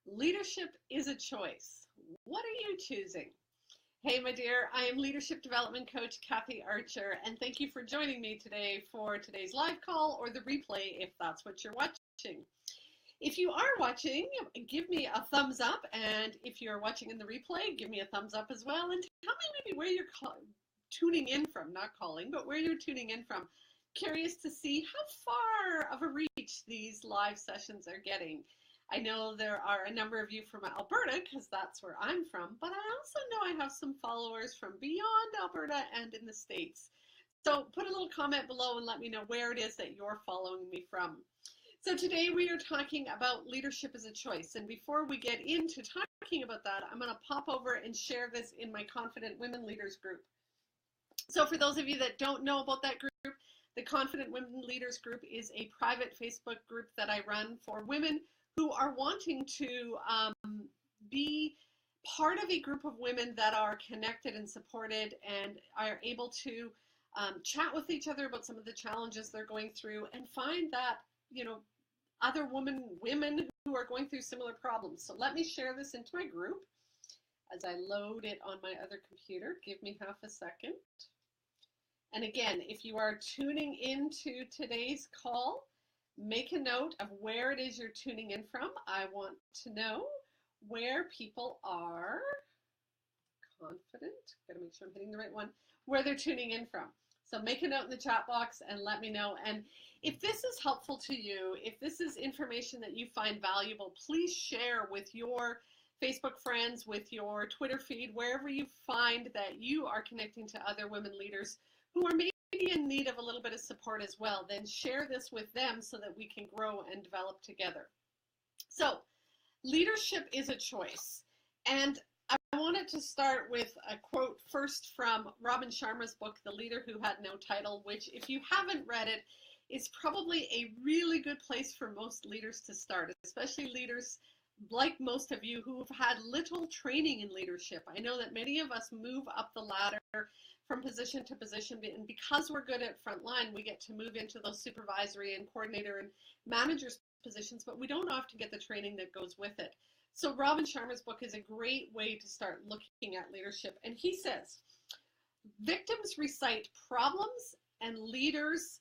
Leadership is a choice. What are you choosing? Hey, my dear, I am Leadership Development Coach Kathy Archer, and thank you for joining me today for today's live call or the replay if that's what you're watching. If you are watching, give me a thumbs up, and if you're watching in the replay, give me a thumbs up as well, and tell me maybe where you're tuning in from, not calling, but where you're tuning in from. Curious to see how far of a reach these live sessions are getting. I know there are a number of you from Alberta because that's where I'm from, but I also know I have some followers from beyond Alberta and in the States. So put a little comment below and let me know where it is that you're following me from. So today we are talking about leadership as a choice. And before we get into talking about that, I'm going to pop over and share this in my Confident Women Leaders group. So for those of you that don't know about that group, the Confident Women Leaders group is a private Facebook group that I run for women who are wanting to be part of a group of women that are connected and supported and are able to chat with each other about some of the challenges they're going through and find that, other women who are going through similar problems. So let me share this into my group as I load it on my other computer. Give me half a second. And again, if you are tuning into today's call, make a note of where it is you're tuning in from. I want to know where people are confident. Gotta make sure I'm hitting the right one, where they're tuning in from. So make a note in the chat box and let me know. And if this is helpful to you, if this is information that you find valuable, please share with your Facebook friends, with your Twitter feed, wherever you find that you are connecting to other women leaders who are maybe in need of a little bit of support as well. Then share this with them so that we can grow and develop together. So leadership is a choice. And I wanted to start with a quote first from Robin Sharma's book, The Leader Who Had No Title, which if you haven't read it, is probably a really good place for most leaders to start, especially leaders like most of you who have had little training in leadership. I know that many of us move up the ladder from position to position, and because we're good at frontline, we get to move into those supervisory and coordinator and managers positions, but we don't often get the training that goes with it. So Robin Sharma's book is a great way to start looking at leadership. And he says, victims recite problems and leaders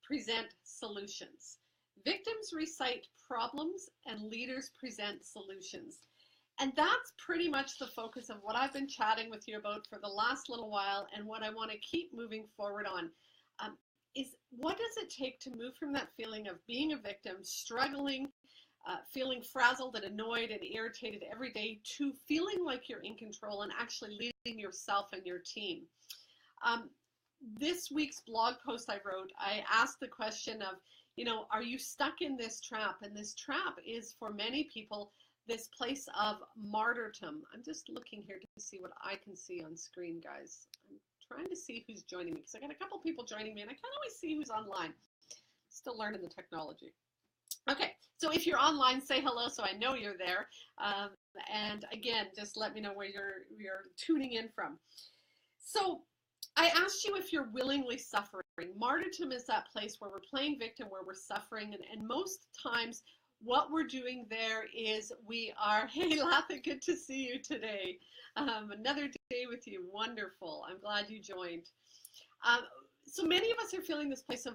present solutions. Victims recite problems and leaders present solutions. And that's pretty much the focus of what I've been chatting with you about for the last little while, and what I want to keep moving forward on is what does it take to move from that feeling of being a victim, struggling, feeling frazzled and annoyed and irritated every day, to feeling like you're in control and actually leading yourself and your team. This week's blog post I wrote, I asked the question of, are you stuck in this trap? And this trap is, for many people, this place of martyrdom. I'm just looking here to see what I can see on screen, guys. I'm trying to see who's joining me because I got a couple people joining me and I can't always see who's online. Still learning the technology. Okay, so if you're online, say hello so I know you're there. And again, just let me know where you're tuning in from. So I asked you if you're willingly suffering. Martyrdom is that place where we're playing victim, where we're suffering, and most times what we're doing there is we are, hey Latha, good to see you today. Another day with you, wonderful. I'm glad you joined. So many of us are feeling this place of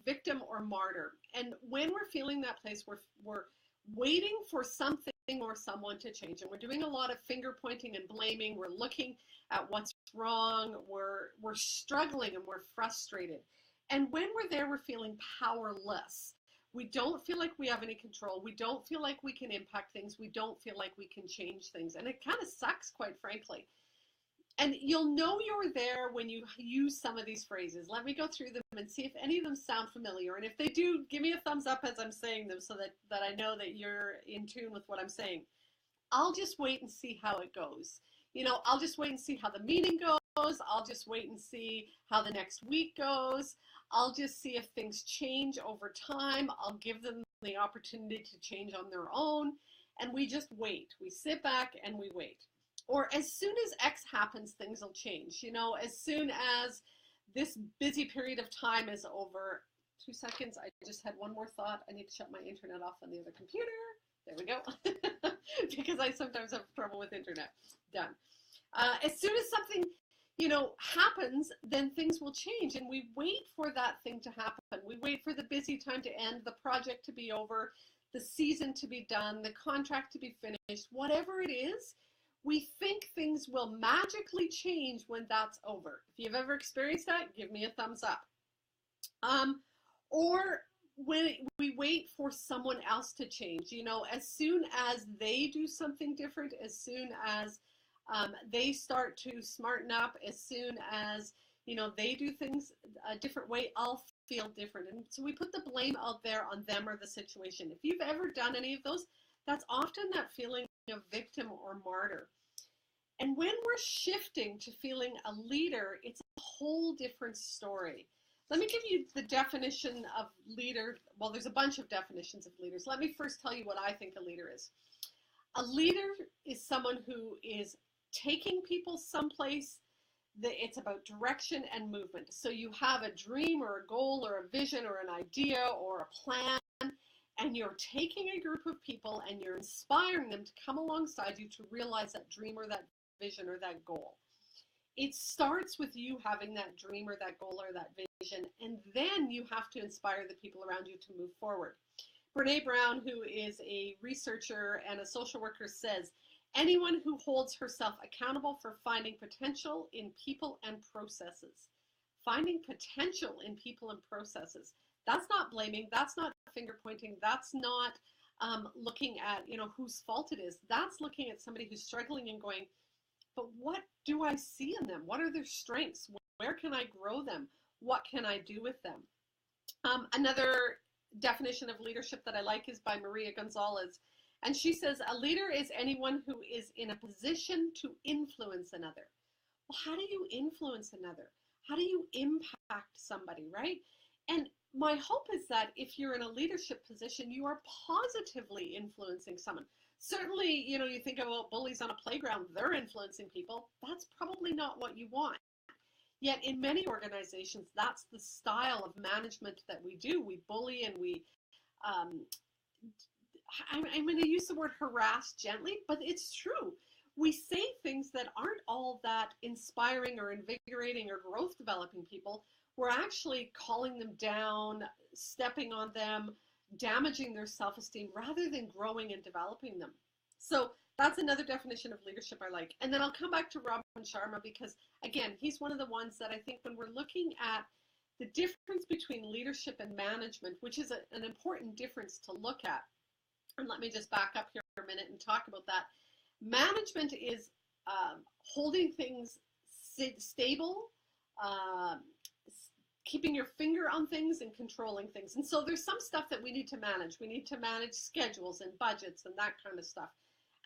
victim or martyr. And when we're feeling that place, we're waiting for something or someone to change. And we're doing a lot of finger pointing and blaming. We're looking at what's wrong. We're struggling and we're frustrated. And when we're there, we're feeling powerless. We don't feel like we have any control. We don't feel like we can impact things. We don't feel like we can change things. And it kind of sucks, quite frankly. And you'll know you're there when you use some of these phrases. Let me go through them and see if any of them sound familiar. And if they do, give me a thumbs up as I'm saying them so that I know that you're in tune with what I'm saying. I'll just wait and see how it goes. I'll just wait and see how the meeting goes. I'll just wait and see how the next week goes. I'll just see if things change over time. I'll give them the opportunity to change on their own. And we just wait. We sit back and we wait. Or as soon as X happens, things will change. As soon as this busy period of time is over. 2 seconds. I just had one more thought. I need to shut my internet off on the other computer. There we go. because I sometimes have trouble with internet. Done. As soon as something, happens, then things will change, and we wait for that thing to happen. We wait for the busy time to end, the project to be over, the season to be done, the contract to be finished, whatever it is. We think things will magically change when that's over. If you've ever experienced that, give me a thumbs up. Or when we wait for someone else to change, as soon as they do something different, as soon as they start to smarten up, as soon as they do things a different way, I'll feel different. And so we put the blame out there on them or the situation. If you've ever done any of those, that's often that feeling of victim or martyr. And when we're shifting to feeling a leader, it's a whole different story. Let me give you the definition of leader. Well, there's a bunch of definitions of leaders. Let me first tell you what I think a leader is. A leader is someone who is taking people someplace. It's about direction and movement. So you have a dream or a goal or a vision or an idea or a plan, and you're taking a group of people and you're inspiring them to come alongside you to realize that dream or that vision or that goal. It starts with you having that dream or that goal or that vision, and then you have to inspire the people around you to move forward. Brene Brown, who is a researcher and a social worker, says, anyone who holds herself accountable for finding potential in people and processes. Finding potential in people and processes. That's not blaming, that's not finger pointing, that's not looking at whose fault it is. That's looking at somebody who's struggling and going, but what do I see in them? What are their strengths? Where can I grow them? What can I do with them? Another definition of leadership that I like is by Maria Gonzalez. And she says, a leader is anyone who is in a position to influence another. Well, how do you influence another? How do you impact somebody, right? And my hope is that if you're in a leadership position, you are positively influencing someone. Certainly, you think about bullies on a playground, they're influencing people. That's probably not what you want. Yet in many organizations, that's the style of management that we do. We bully and we, I'm going to use the word harass gently, but it's true. We say things that aren't all that inspiring or invigorating or growth developing people. We're actually calling them down, stepping on them, damaging their self-esteem rather than growing and developing them. So that's another definition of leadership I like. And then I'll come back to Robin Sharma because, again, he's one of the ones that I think when we're looking at the difference between leadership and management, which is an important difference to look at. And let me just back up here for a minute and talk about that. Management is holding things stable, keeping your finger on things and controlling things. And so there's some stuff that we need to manage. We need to manage schedules and budgets and that kind of stuff.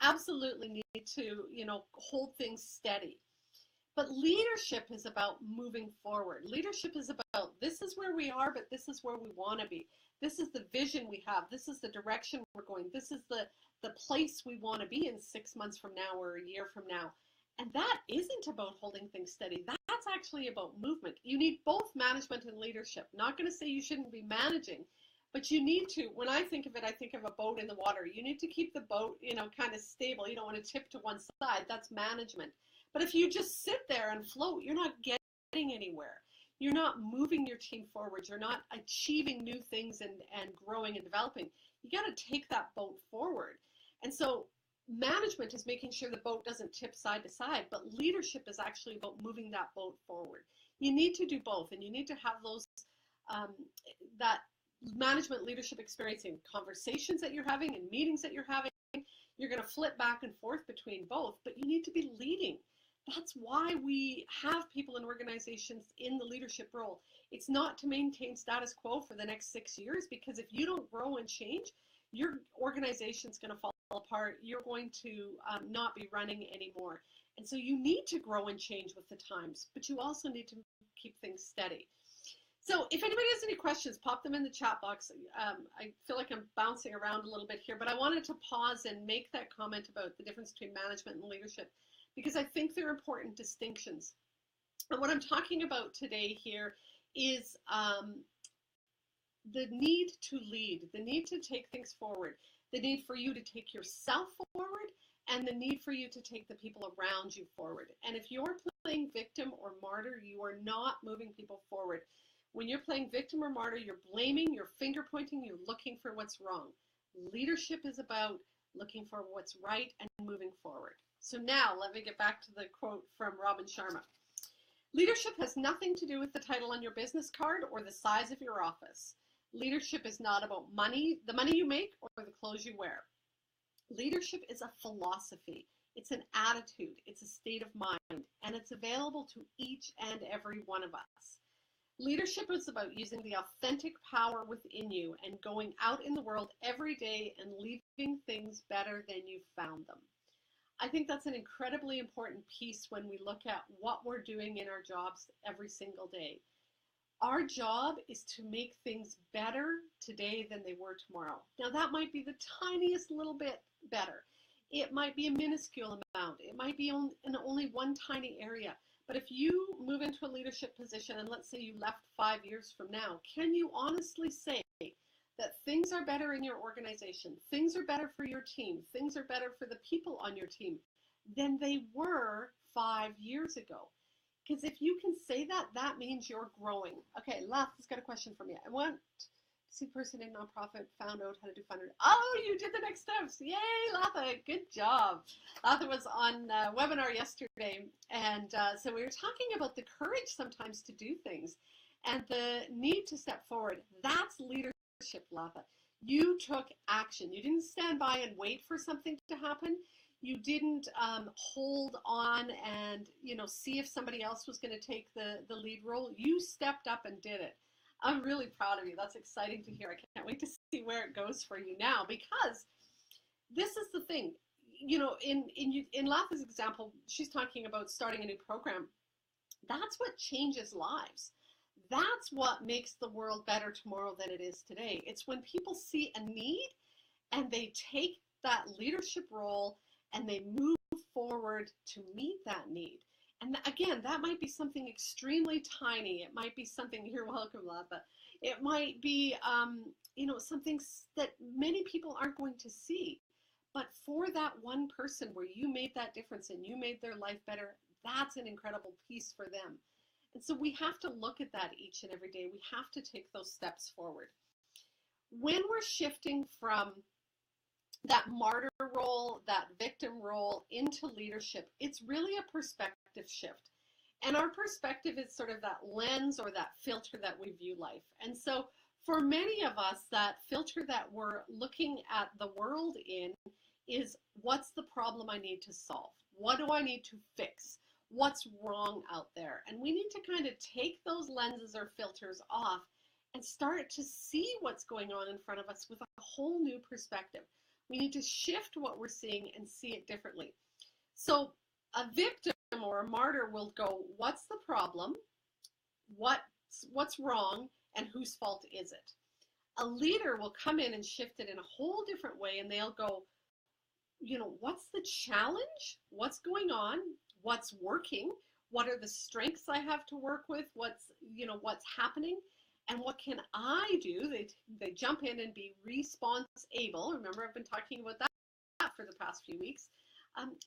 Absolutely need to, hold things steady. But leadership is about moving forward. Leadership is about this is where we are, but this is where we want to be. This is the vision we have. This is the direction we're going. This is the place we want to be in 6 months from now or a year from now. And that isn't about holding things steady. That's actually about movement. You need both management and leadership. Not going to say you shouldn't be managing, but you need to, when I think of it, I think of a boat in the water. You need to keep the boat, kind of stable. You don't want to tip to one side. That's management. But if you just sit there and float, you're not getting anywhere. You're not moving your team forward. You're not achieving new things and growing and developing. You got to take that boat forward. And so management is making sure the boat doesn't tip side to side, but leadership is actually about moving that boat forward. You need to do both, and you need to have those that management leadership experience in conversations that you're having and meetings that you're having. You're going to flip back and forth between both, but you need to be leading. That's why we have people in organizations in the leadership role. It's not to maintain status quo for the next 6 years, because if you don't grow and change, your organization's going to fall apart. You're going to not be running anymore. And so you need to grow and change with the times, but you also need to keep things steady. So if anybody has any questions, pop them in the chat box. I feel like I'm bouncing around a little bit here, but I wanted to pause and make that comment about the difference between management and leadership, because I think they're important distinctions. And what I'm talking about today here is the need to lead, the need to take things forward, the need for you to take yourself forward, and the need for you to take the people around you forward. And if you're playing victim or martyr, you are not moving people forward. When you're playing victim or martyr, you're blaming, you're finger pointing, you're looking for what's wrong. Leadership is about looking for what's right and moving forward. So now let me get back to the quote from Robin Sharma. Leadership has nothing to do with the title on your business card or the size of your office. Leadership is not about money, the money you make, or the clothes you wear. Leadership is a philosophy. It's an attitude. It's a state of mind, and it's available to each and every one of us. Leadership is about using the authentic power within you and going out in the world every day and leaving things better than you found them. I think that's an incredibly important piece when we look at what we're doing in our jobs every single day. Our job is to make things better today than they were tomorrow. Now that might be the tiniest little bit better. It might be a minuscule amount. It might be in only one tiny area. But if you move into a leadership position and let's say you left 5 years from now, can you honestly say that things are better in your organization, things are better for your team, things are better for the people on your team than they were 5 years ago? Because if you can say that, that means you're growing. Okay, Latha's got a question for me. I want to see the person in nonprofit found out how to do fundraising. Oh, you did the next steps. Yay, Latha, good job. Latha was on a webinar yesterday, and so we were talking about the courage sometimes to do things and the need to step forward. That's leadership, Latha. You took action. You didn't stand by and wait for something to happen. You didn't hold on and see if somebody else was going to take the lead role. You stepped up and did it. I'm really proud of you. That's exciting to hear. I can't wait to see where it goes for you now, because this is the thing. In Latha's example, she's talking about starting a new program. That's what changes lives. That's what makes the world better tomorrow than it is today. It's when people see a need and they take that leadership role and they move forward to meet that need. And again, that might be something extremely tiny. It might be something, you're welcome, Latha. It might be, something that many people aren't going to see. But for that one person where you made that difference and you made their life better, that's an incredible piece for them. And so we have to look at that each and every day. We have to take those steps forward. When we're shifting from that martyr role, that victim role into leadership, it's really a perspective shift. And our perspective is sort of that lens or that filter that we view life. And so for many of us, that filter that we're looking at the world in is, what's the problem I need to solve? What do I need to fix? What's wrong out there? And we need to kind of take those lenses or filters off and start to see what's going on in front of us with a whole new perspective. We need to shift what we're seeing and see it differently. So a victim or a martyr will go, what's the problem? What's wrong? And whose fault is it? A leader will come in and shift it in a whole different way, and they'll go, what's the challenge? What's going on? What's working? What are the strengths I have to work with? What's happening? And what can I do? They jump in and be response able. Remember, I've been talking about that for the past few weeks.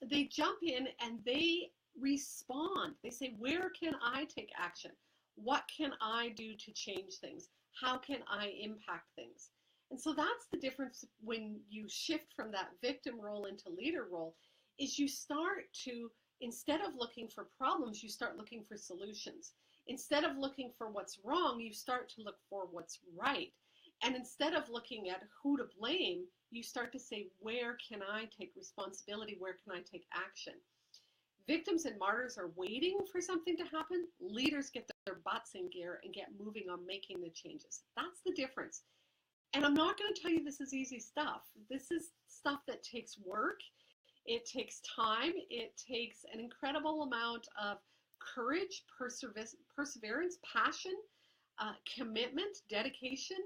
They jump in and they respond. They say, where can I take action? What can I do to change things? How can I impact things? And so that's the difference when you shift from that victim role into leader role, is you start to, instead of looking for problems, you start looking for solutions. Instead of looking for what's wrong, you start to look for what's right. And instead of looking at who to blame, you start to say, where can I take responsibility? Where can I take action? Victims and martyrs are waiting for something to happen. Leaders get their butts in gear and get moving on making the changes. That's the difference. And I'm not going to tell you this is easy stuff. This is stuff that takes work. It takes time. It takes an incredible amount of courage, perseverance, passion, commitment, dedication,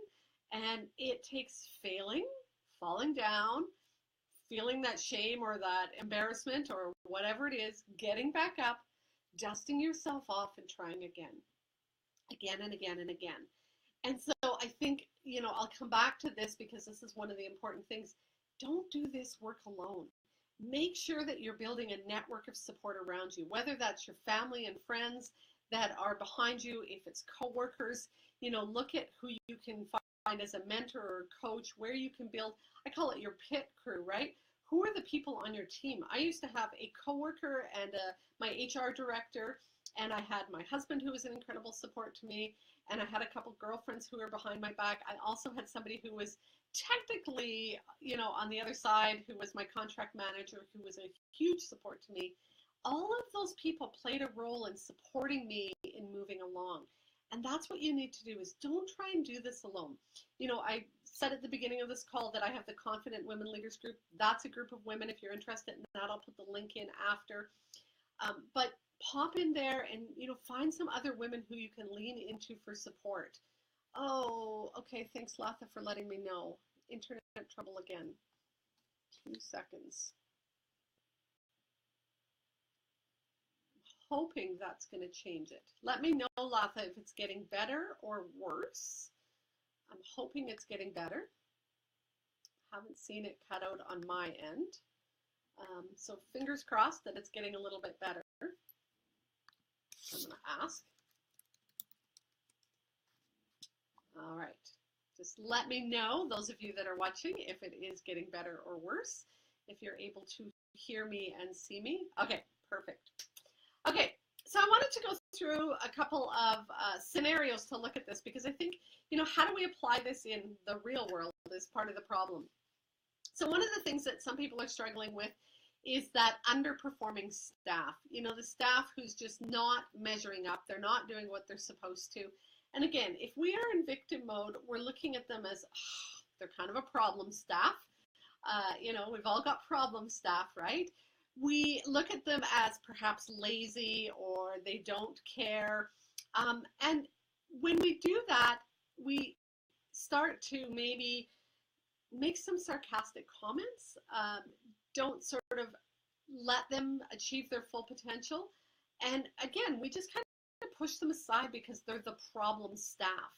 and it takes failing, falling down, feeling that shame or that embarrassment or whatever it is, getting back up, dusting yourself off and trying again and again and again. And so I think, I'll come back to this because this is one of the important things. don't do this work alone. Make sure that you're building a network of support around you, whether that's your family and friends that are behind you, if it's coworkers, look at who you can find as a mentor or coach, where you can build, I call it your pit crew, right? Who are the people on your team? I used to have a coworker and my HR director, and I had my husband who was an incredible support to me, and I had a couple girlfriends who were behind my back. I also had somebody who was technically, on the other side, who was my contract manager, who was a huge support to me. All of those people played a role in supporting me in moving along. And that's what you need to do, is don't try and do this alone. I said at the beginning of this call that I have the Confident Women Leaders group. That's a group of women. If you're interested in that, I'll put the link in after. But pop in there and, find some other women who you can lean into for support. Oh, okay. Thanks, Latha, for letting me know. Internet trouble again. 2 seconds. Hoping that's going to change it. Let me know, Latha, if it's getting better or worse. I'm hoping it's getting better. Haven't seen it cut out on my end. So fingers crossed that it's getting a little bit better. I'm going to ask. All right. Just let me know, those of you that are watching, if it is getting better or worse, if you're able to hear me and see me. Okay, perfect. Okay, so I wanted to go through a couple of scenarios to look at this, because I think, how do we apply this in the real world is part of the problem. So one of the things that some people are struggling with is that underperforming staff, the staff who's just not measuring up, they're not doing what they're supposed to. And again, if we are in victim mode, we're looking at them as, they're kind of a problem staff. We've all got problem staff, right? We look at them as perhaps lazy, or they don't care. And when we do that, we start to maybe make some sarcastic comments. Don't sort of let them achieve their full potential. And again, we just kind of push them aside because they're the problem staff.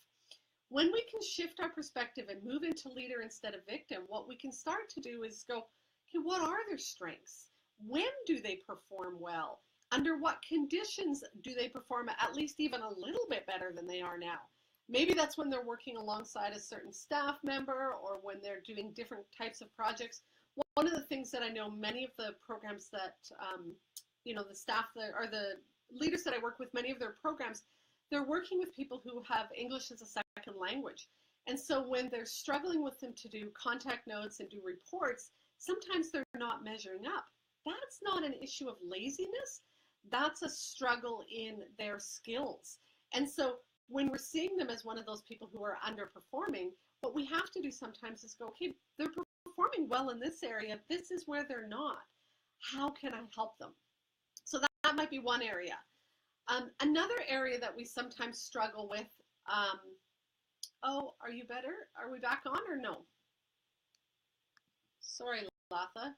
When we can shift our perspective and move into leader instead of victim, what we can start to do is go, okay, what are their strengths? When do they perform well? Under what conditions do they perform at least even a little bit better than they are now? Maybe that's when they're working alongside a certain staff member, or when they're doing different types of projects. One of the things that I know many of the programs that, the staff that are the leaders that I work with, many of their programs, they're working with people who have English as a second language. And so when they're struggling with them to do contact notes and do reports, sometimes they're not measuring up. That's not an issue of laziness. That's a struggle in their skills. And so when we're seeing them as one of those people who are underperforming, what we have to do sometimes is go, okay, they're performing well in this area. This is where they're not. How can I help them? So that might be one area. Another area that we sometimes struggle with, oh, are you better? Are we back on or no? Sorry, Latha.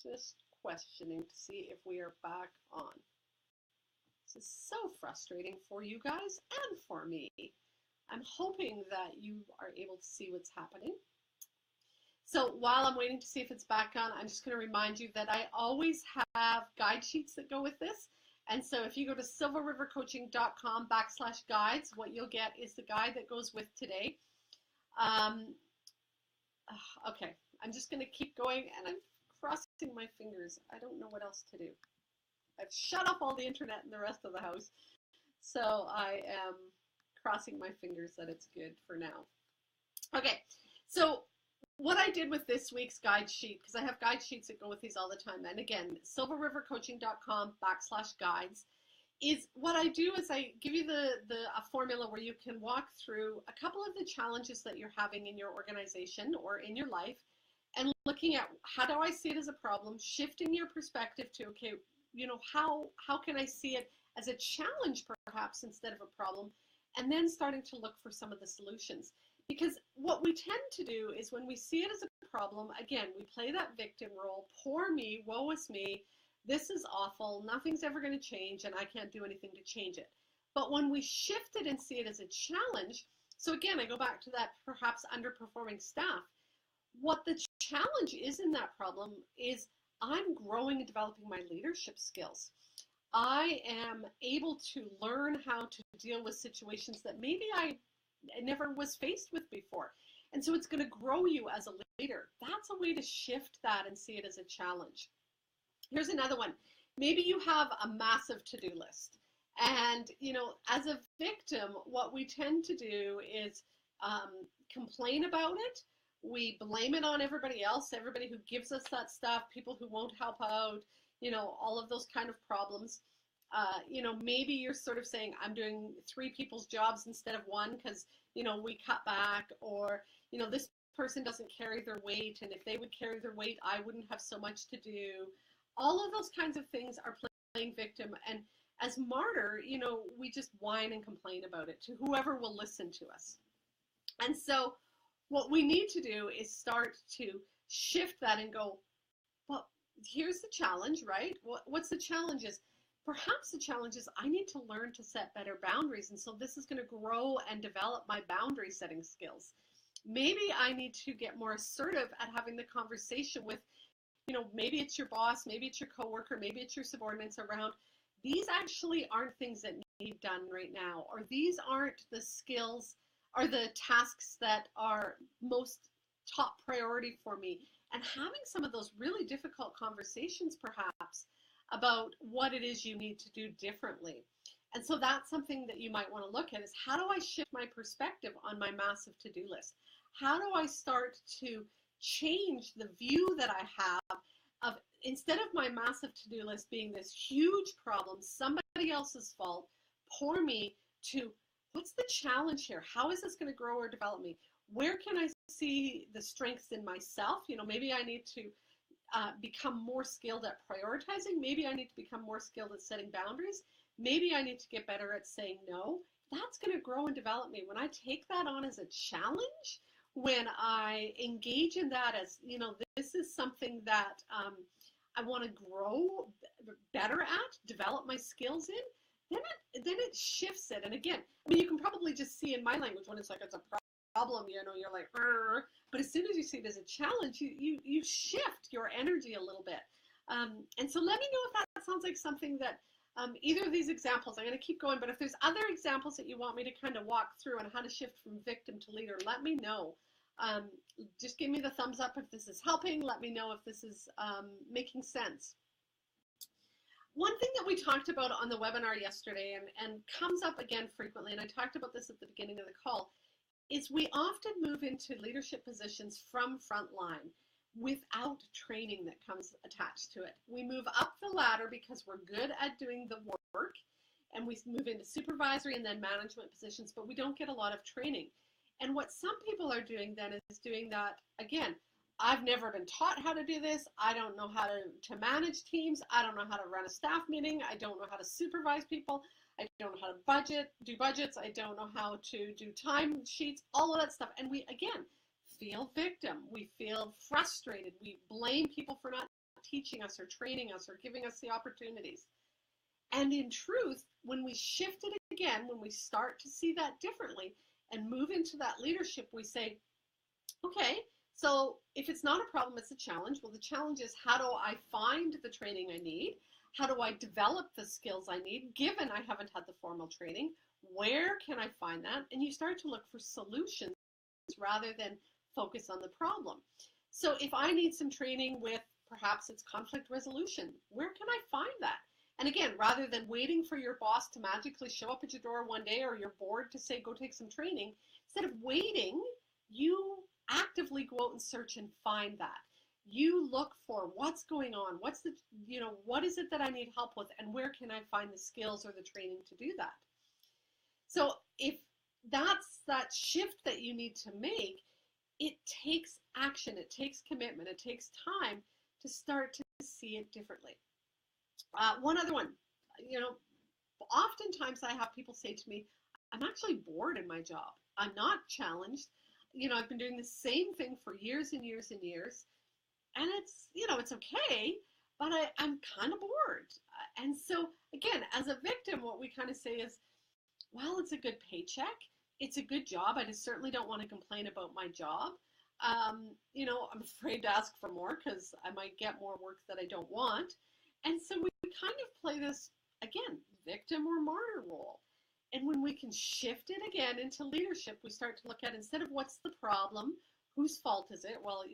Just questioning to see if we are back on. This is so frustrating for you guys and for me. I'm hoping that you are able to see what's happening. So while I'm waiting to see if it's back on, I'm just going to remind you that I always have guide sheets that go with this. And so if you go to silverrivercoaching.com/guides, what you'll get is the guide that goes with today. Okay, I'm just going to keep going, and I'm crossing my fingers. I don't know what else to do. I've shut off all the internet in the rest of the house. So I am crossing my fingers that it's good for now. Okay, so what I did with this week's guide sheet, because I have guide sheets that go with these all the time, and again, silverrivercoaching.com/guides, is what I do is I give you a formula where you can walk through a couple of the challenges that you're having in your organization or in your life, and looking at how do I see it as a problem, shifting your perspective to, okay, how can I see it as a challenge perhaps instead of a problem, and then starting to look for some of the solutions. Because what we tend to do is when we see it as a problem, again, we play that victim role, poor me, woe is me, This is awful. Nothing's ever going to change, and I can't do anything to change it. But when we shift it and see it as a challenge, so again, I go back to that perhaps underperforming staff. What the challenge is in that problem is I'm growing and developing my leadership skills. I am able to learn how to deal with situations that maybe I never was faced with before. And so it's going to grow you as a leader. That's a way to shift that and see it as a challenge. Here's another one. Maybe you have a massive to-do list. And, as a victim, what we tend to do is complain about it. We blame it on everybody else, everybody who gives us that stuff, people who won't help out, all of those kind of problems. Maybe you're sort of saying, I'm doing 3 people's jobs instead of 1 because, we cut back, or, this person doesn't carry their weight, and if they would carry their weight, I wouldn't have so much to do. All of those kinds of things are playing victim. And as martyr, we just whine and complain about it to whoever will listen to us. And so what we need to do is start to shift that and go, well, here's the challenge, right? What's the challenge is? Perhaps the challenge is I need to learn to set better boundaries. And so this is going to grow and develop my boundary setting skills. Maybe I need to get more assertive at having the conversation with, maybe it's your boss, maybe it's your coworker, maybe it's your subordinates around. These actually aren't things that need done right now, or these aren't the skills or the tasks that are most top priority for me. And having some of those really difficult conversations perhaps about what it is you need to do differently. And so that's something that you might want to look at is, how do I shift my perspective on my massive to-do list? How do I start to change the view that I have of, instead of my massive to-do list being this huge problem, somebody else's fault, poor me, to what's the challenge here? How is this going to grow or develop me? Where can I see the strengths in myself? Maybe I need to become more skilled at prioritizing. Maybe I need to become more skilled at setting boundaries. Maybe I need to get better at saying no. That's going to grow and develop me. When I take that on as a challenge, when I engage in that as, this is something that I want to grow better at, develop my skills in, then it shifts it. And again, you can probably just see in my language when it's like it's a problem, you're like, Rrr. But as soon as you see it as a challenge, you shift your energy a little bit. And so let me know if that sounds like something that either of these examples, I'm going to keep going, but if there's other examples that you want me to kind of walk through on how to shift from victim to leader, let me know. Just give me the thumbs up if this is helping. Let me know if this is making sense. One thing that we talked about on the webinar yesterday and comes up again frequently, and I talked about this at the beginning of the call, is we often move into leadership positions from frontline without training that comes attached to it. We move up the ladder because we're good at doing the work, and we move into supervisory and then management positions, but we don't get a lot of training. And what some people are doing then is doing that, again, I've never been taught how to do this. I don't know how to manage teams. I don't know how to run a staff meeting. I don't know how to supervise people. I don't know how to do budgets. I don't know how to do time sheets, all of that stuff. And we, again, feel victim. We feel frustrated. We blame people for not teaching us or training us or giving us the opportunities. And in truth, when we shift it again, when we start to see that differently and move into that leadership, we say, okay, so if it's not a problem, it's a challenge. Well, the challenge is, how do I find the training I need? How do I develop the skills I need, given I haven't had the formal training? Where can I find that? And you start to look for solutions rather than focus on the problem. So if I need some training with, perhaps it's conflict resolution, where can I find that? And again, rather than waiting for your boss to magically show up at your door one day or your board to say, go take some training, instead of waiting, you actively go out and search and find that. You look for what's going on, what's the, what is it that I need help with, and where can I find the skills or the training to do that? So if that's that shift that you need to make, it takes action, it takes commitment, it takes time to start to see it differently. One other one, oftentimes I have people say to me, I'm actually bored in my job. I'm not challenged. I've been doing the same thing for years and years and years. And it's, it's okay, but I'm kind of bored. And so, again, as a victim, what we kind of say is, well, it's a good paycheck. It's a good job. I just certainly don't want to complain about my job. I'm afraid to ask for more because I might get more work that I don't want. And so we kind of play this, again, victim or martyr role. And when we can shift it again into leadership, we start to look at, instead of what's the problem, whose fault is it? Well,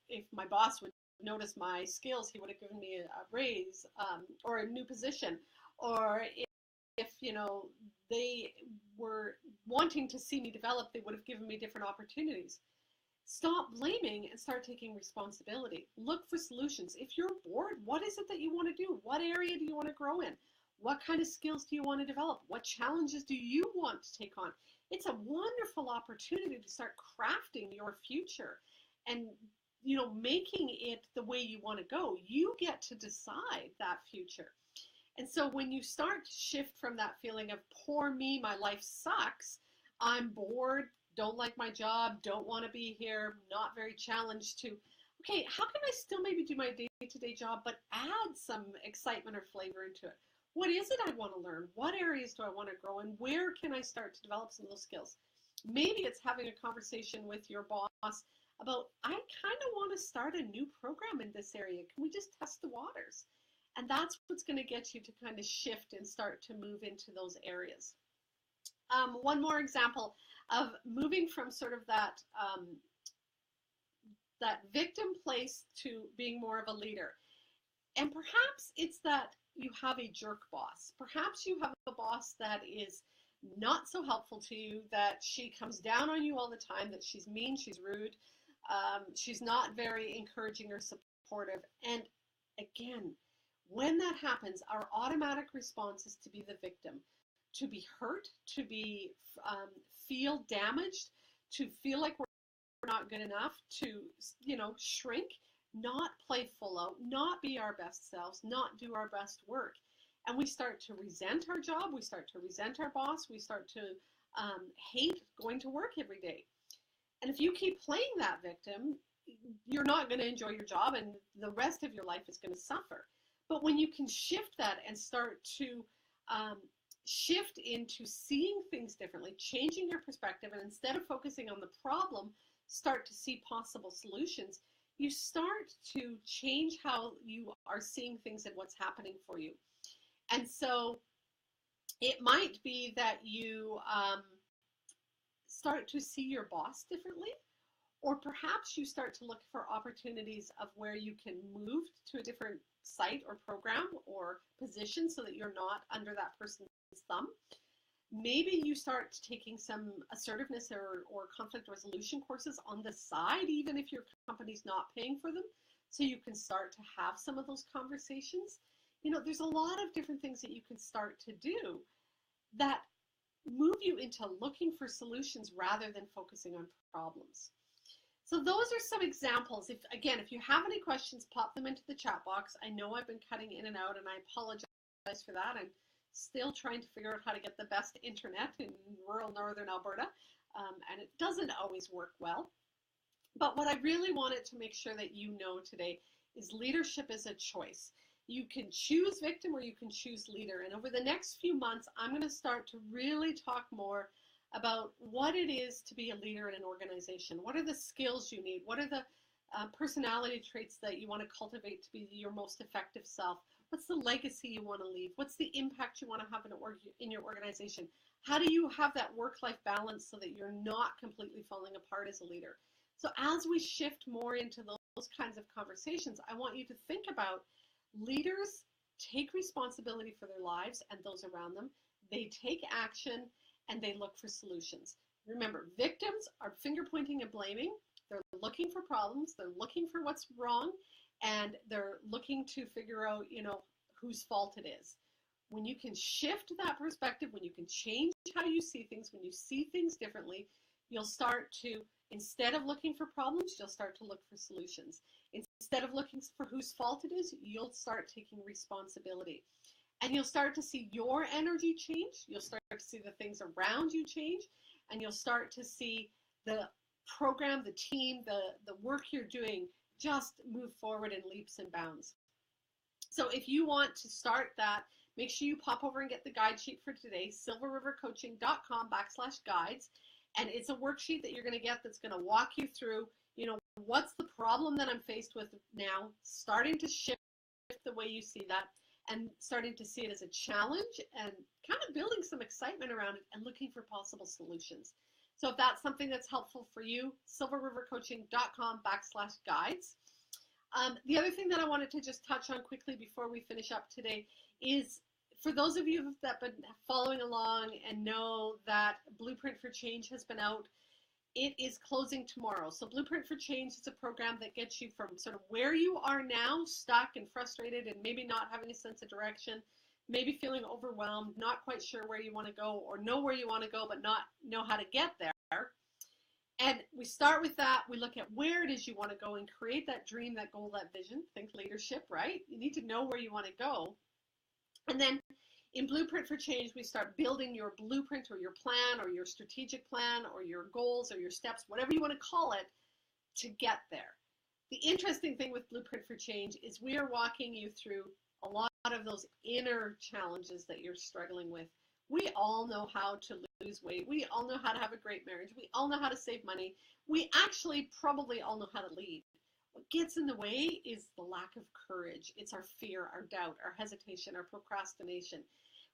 if my boss would notice my skills, he would have given me a raise, or a new position. Or if they were wanting to see me develop, they would have given me different opportunities. Stop blaming and start taking responsibility. Look for solutions. If you're bored, what is it that you want to do? What area do you want to grow in? What kind of skills do you want to develop? What challenges do you want to take on? It's a wonderful opportunity to start crafting your future and making it the way you want to go. You get to decide that future. And so when you start to shift from that feeling of poor me, my life sucks, I'm bored, don't like my job, don't want to be here, not very challenged, to, okay, how can I still maybe do my day-to-day job but add some excitement or flavor into it? What is it I want to learn? What areas do I want to grow in? Where can I start to develop some of those skills? Maybe it's having a conversation with your boss about, I kind of want to start a new program in this area. Can we just test the waters? And that's what's going to get you to kind of shift and start to move into those areas. One more example of moving from sort of that victim place to being more of a leader. And perhaps it's that you have a jerk boss. Perhaps you have a boss that is not so helpful to you, that she comes down on you all the time, that she's mean, she's rude, she's not very encouraging or supportive. And again, when that happens, our automatic response is to be the victim, to be hurt, to be feel damaged, to feel like we're not good enough, to shrink, not play full out, not be our best selves, not do our best work. And we start to resent our job, we start to resent our boss, we start to hate going to work every day. And if you keep playing that victim, you're not going to enjoy your job, and the rest of your life is going to suffer. But when you can shift that and start to shift into seeing things differently, changing your perspective, and instead of focusing on the problem, start to see possible solutions, you start to change how you are seeing things and what's happening for you. And so it might be that you start to see your boss differently, or perhaps you start to look for opportunities of where you can move to a different site or program or position so that you're not under that person's thumb. Maybe you start taking some assertiveness or conflict resolution courses on the side, even if your company's not paying for them, so you can start to have some of those conversations. There's a lot of different things that you can start to do that move you into looking for solutions rather than focusing on problems. So those are some examples. If you have any questions, pop them into the chat box. I know I've been cutting in and out, and I apologize for that. I'm still trying to figure out how to get the best internet in rural northern Alberta, and it doesn't always work well. But what I really wanted to make sure that you know today is leadership is a choice. You can choose victim or you can choose leader. And over the next few months, I'm going to start to really talk more about what it is to be a leader in an organization. What are the skills you need? What are the personality traits that you want to cultivate to be your most effective self? What's the legacy you want to leave? What's the impact you want to have in your organization? How do you have that work-life balance so that you're not completely falling apart as a leader? So as we shift more into those kinds of conversations, I want you to think about leaders take responsibility for their lives and those around them. They take action and they look for solutions. Remember, victims are finger pointing and blaming. They're looking for problems. They're looking for what's wrong, and they're looking to figure out, whose fault it is. When you can shift that perspective, when you can change how you see things, when you see things differently, you'll start to, instead of looking for problems, you'll start to look for solutions. Instead of looking for whose fault it is, you'll start taking responsibility. And you'll start to see your energy change. You'll start to see the things around you change. And you'll start to see the program, the team, the work you're doing just move forward in leaps and bounds. So if you want to start that, make sure you pop over and get the guide sheet for today, silverrivercoaching.com/guides. And it's a worksheet that you're going to get that's going to walk you through, what's the problem that I'm faced with now, starting to shift the way you see that, and starting to see it as a challenge and kind of building some excitement around it and looking for possible solutions. So if that's something that's helpful for you, silverrivercoaching.com/guides. The other thing that I wanted to just touch on quickly before we finish up today is, for those of you that have been following along and know that Blueprint for Change has been out, it is closing tomorrow. So Blueprint for Change is a program that gets you from sort of where you are now, stuck and frustrated and maybe not having a sense of direction, maybe feeling overwhelmed, not quite sure where you want to go, or know where you want to go but not know how to get there. And we start with that. We look at where it is you want to go and create that dream, that goal, that vision. Think leadership, right? You need to know where you want to go. And then in Blueprint for Change, we start building your blueprint or your plan or your strategic plan or your goals or your steps, whatever you want to call it, to get there. The interesting thing with Blueprint for Change is we are walking you through a lot of those inner challenges that you're struggling with. We all know how to lose weight. We all know how to have a great marriage. We all know how to save money. We actually probably all know how to lead. What gets in the way is the lack of courage. It's our fear, our doubt, our hesitation, our procrastination.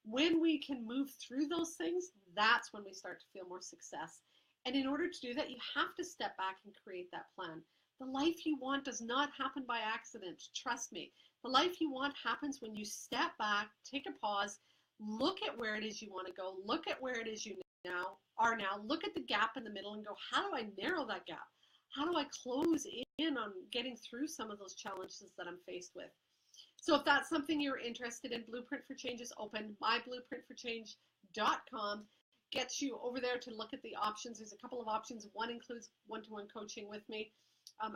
When we can move through those things, that's when we start to feel more success. And in order to do that, you have to step back and create that plan. The life you want does not happen by accident. Trust me. The life you want happens when you step back, take a pause, look at where it is you want to go, look at where it is you are now, look at the gap in the middle and go, how do I narrow that gap? How do I close in on getting through some of those challenges that I'm faced with? So if that's something you're interested in, Blueprint for Change is open. myblueprintforchange.com gets you over there to look at the options. There's a couple of options. One includes one-to-one coaching with me.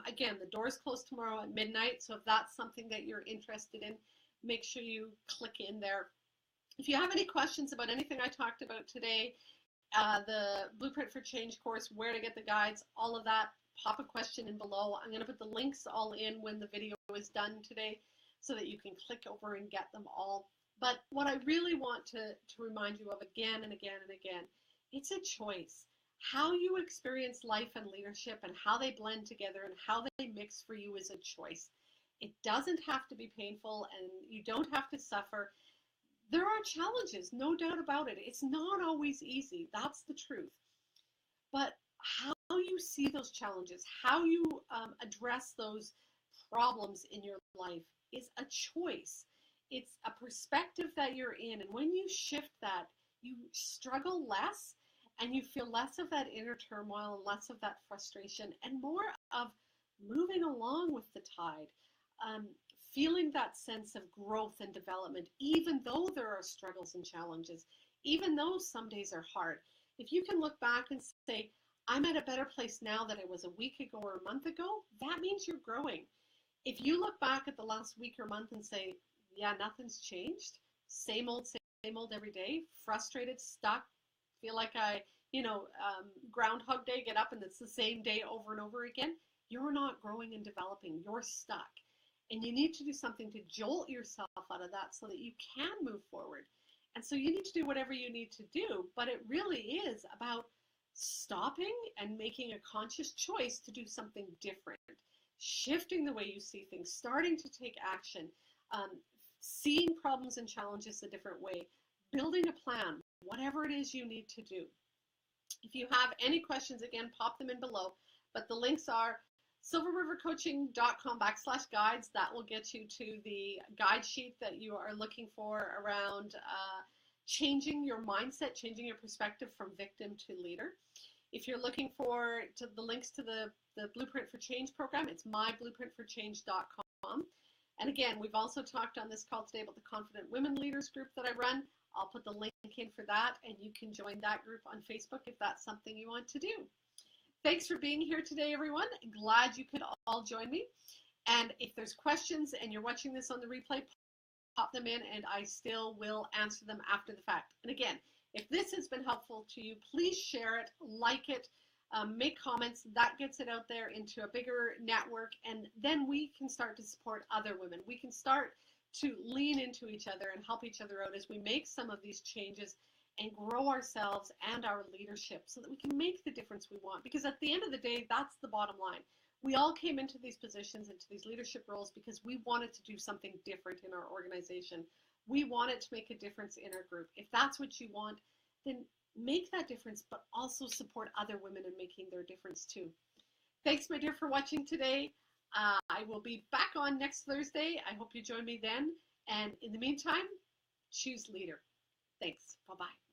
Again, the doors close tomorrow at midnight. So if that's something that you're interested in, make sure you click in there. If you have any questions about anything I talked about today, the Blueprint for Change course, where to get the guides, all of that, pop a question in below. I'm going to put the links all in when the video is done today so that you can click over and get them all. But what I really want to remind you of again and again and again, it's a choice. How you experience life and leadership and how they blend together and how they mix for you is a choice. It doesn't have to be painful and you don't have to suffer. There are challenges, no doubt about it. It's not always easy. That's the truth. But how you see those challenges, how you address those problems in your life is a choice. It's a perspective that you're in. And when you shift that, you struggle less and you feel less of that inner turmoil and less of that frustration and more of moving along with the tide. Feeling that sense of growth and development, even though there are struggles and challenges, even though some days are hard. If you can look back and say, I'm at a better place now than I was a week ago or a month ago, that means you're growing. If you look back at the last week or month and say, yeah, nothing's changed, same old every day, frustrated, stuck, feel like Groundhog Day, get up and it's the same day over and over again, you're not growing and developing, you're stuck. And you need to do something to jolt yourself out of that so that you can move forward. And so you need to do whatever you need to do, but it really is about stopping and making a conscious choice to do something different, shifting the way you see things, starting to take action, seeing problems and challenges a different way, building a plan, whatever it is you need to do. If you have any questions, again, pop them in below, but the links are silverrivercoaching.com/guides. That will get you to the guide sheet that you are looking for around changing your mindset, changing your perspective from victim to leader. If you're looking for the links to the Blueprint for Change program, it's myblueprintforchange.com. And again, we've also talked on this call today about the Confident Women Leaders group that I run. I'll put the link in for that, and you can join that group on Facebook if that's something you want to do. Thanks for being here today, everyone. Glad you could all join me. And if there's questions and you're watching this on the replay, pop them in and I still will answer them after the fact. And again, if this has been helpful to you, please share it, like it, make comments. That gets it out there into a bigger network, and then we can start to support other women. We can start to lean into each other and help each other out as we make some of these changes and grow ourselves and our leadership so that we can make the difference we want. Because at the end of the day, that's the bottom line. We all came into these positions, into these leadership roles, because we wanted to do something different in our organization. We wanted to make a difference in our group. If that's what you want, then make that difference, but also support other women in making their difference too. Thanks, my dear, for watching today. I will be back on next Thursday. I hope you join me then. And in the meantime, choose leader. Thanks. Bye-bye.